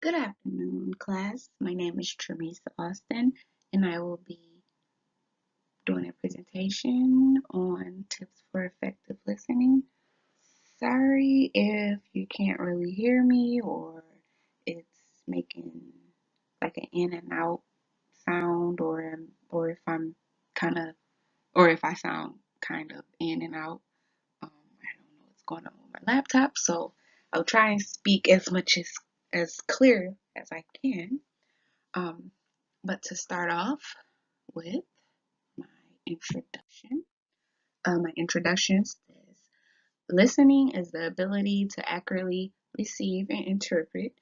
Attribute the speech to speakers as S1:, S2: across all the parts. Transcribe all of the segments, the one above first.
S1: Good afternoon, class. My name is Teresa Austin, and I will be doing a presentation on tips for effective listening. Sorry if you can't really hear me or it's making like an in and out sound or if I'm kind of or if I sound kind of in and out. I don't know what's going on with my laptop, so I'll try and speak as much as clear as I can. Um, but to start off with my introduction, my introduction says listening is the ability to accurately receive and interpret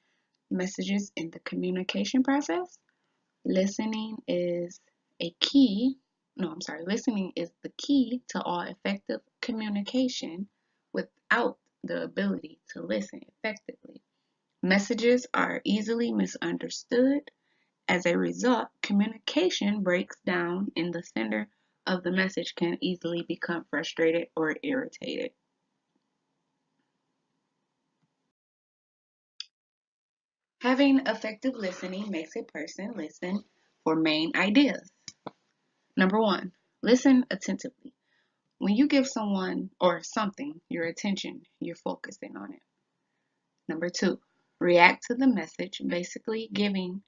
S1: messages in the communication process. Listening is a key, no, I'm sorry, listening is the key to all effective communication. Without the ability to listen effectively, messages are easily misunderstood. As a result, communication breaks down and the sender of the message can easily become frustrated or irritated. Having effective listening makes a person listen for main ideas. Number one, listen attentively. When you give someone or something your attention, you're focusing on it. Number two, react to the message. Basically, giving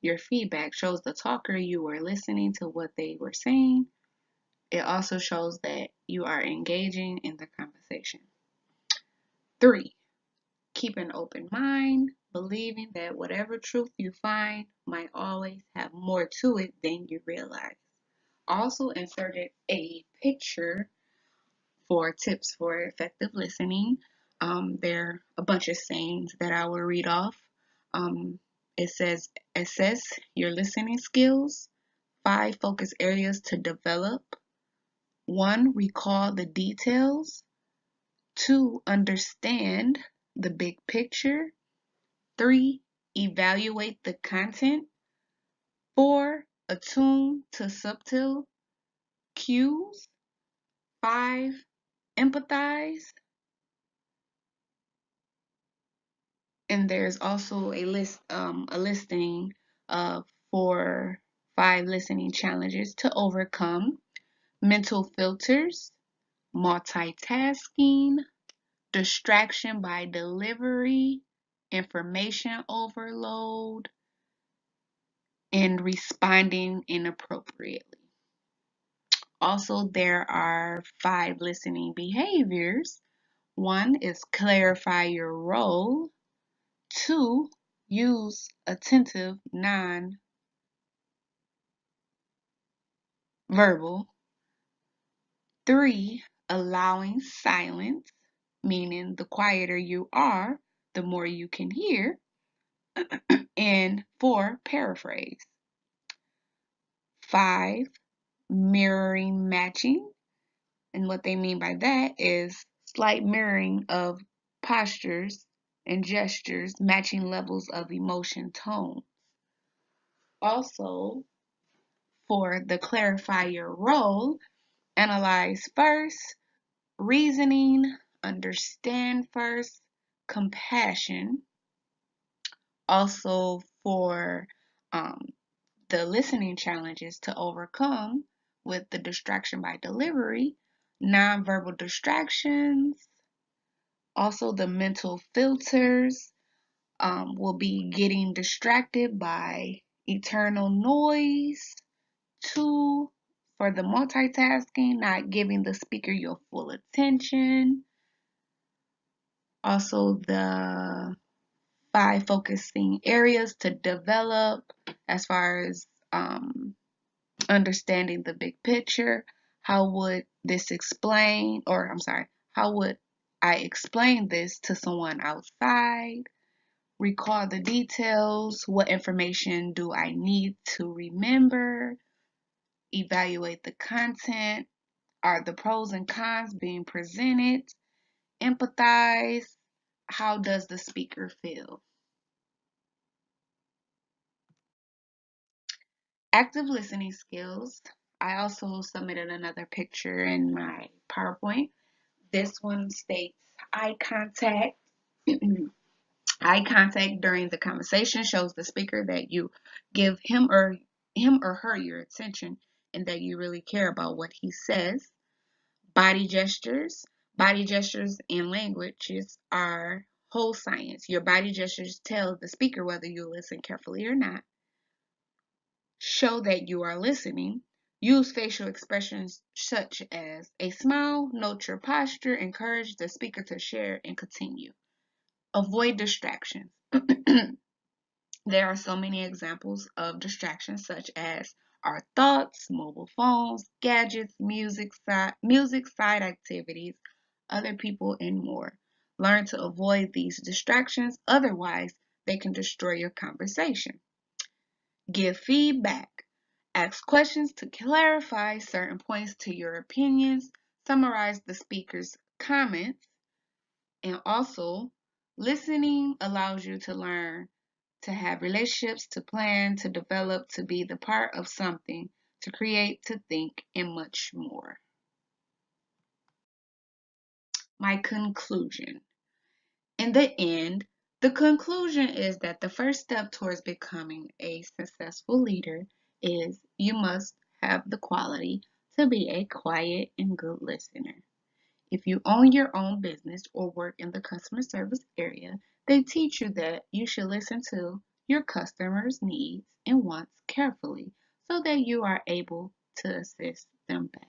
S1: your feedback shows the talker you were listening to what they were saying. It also shows that you are engaging in the conversation. Three, keep an open mind, believing that whatever truth you find might always have more to it than you realize. Also inserted a picture for tips for effective listening. There are a bunch of sayings that I will read off. Um, it says, assess your listening skills, 5 focus areas to develop, 1, recall the details, 2, understand the big picture, 3, evaluate the content, 4, attune to subtle cues, 5, empathize. And there's also a listing of for 5 listening challenges to overcome: mental filters, multitasking, distraction by delivery, information overload, and responding inappropriately. Also, there are 5 listening behaviors. 1 is clarify your role. 2, use attentive non-verbal. 3, allowing silence, meaning the quieter you are, the more you can hear. And 4, paraphrase. 5, mirroring matching. And what they mean by that is slight mirroring of postures and gestures, matching levels of emotion tone. Also, for the clarify your role, analyze first, reasoning, understand first, compassion. Also, for um, the listening challenges to overcome with the distraction by delivery, nonverbal distractions, also the mental filters will be getting distracted by eternal noise. 2, for the multitasking, not giving the speaker your full attention. Also, the 5 focusing areas to develop as far as understanding the big picture. How would this explain, or I'm sorry, how would I explain this to someone outside? Recall the details. What information do I need to remember? Evaluate the content. Are the pros and cons being presented? Empathize. How does the speaker feel? Active listening skills. I also submitted another picture in my PowerPoint. This one states eye contact, Eye contact during the conversation shows the speaker that you give him or her your attention and that you really care about what he says. Body gestures. Body gestures and languages are whole science. Your body gestures tell the speaker whether you listen carefully or not. Show that you are listening. Use facial expressions such as a smile, note your posture, encourage the speaker to share and continue. Avoid distractions. There are so many examples of distractions such as our thoughts, mobile phones, gadgets, music, side activities, other people, and more. Learn to avoid these distractions, otherwise they can destroy your conversation. Give feedback. Ask questions to clarify certain points to your opinions. Summarize the speaker's comments. And also, listening allows you to learn, to have relationships, to plan, to develop, to be the part of something, to create, to think, and much more. My conclusion. In the end, the conclusion is that the first step towards becoming a successful leader is you must have the quality to be a quiet and good listener. If you own your own business or work in the customer service area, they teach you that you should listen to your customers' needs and wants carefully so that you are able to assist them better.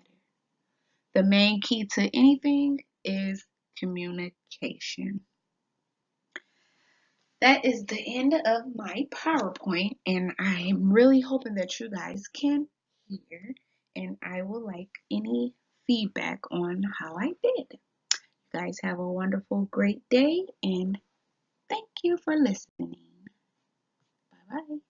S1: The main key to anything is communication. That is the end of my PowerPoint, and I'm really hoping that you guys can hear, and I would like any feedback on how I did. You guys have a wonderful, great day, and thank you for listening. Bye bye.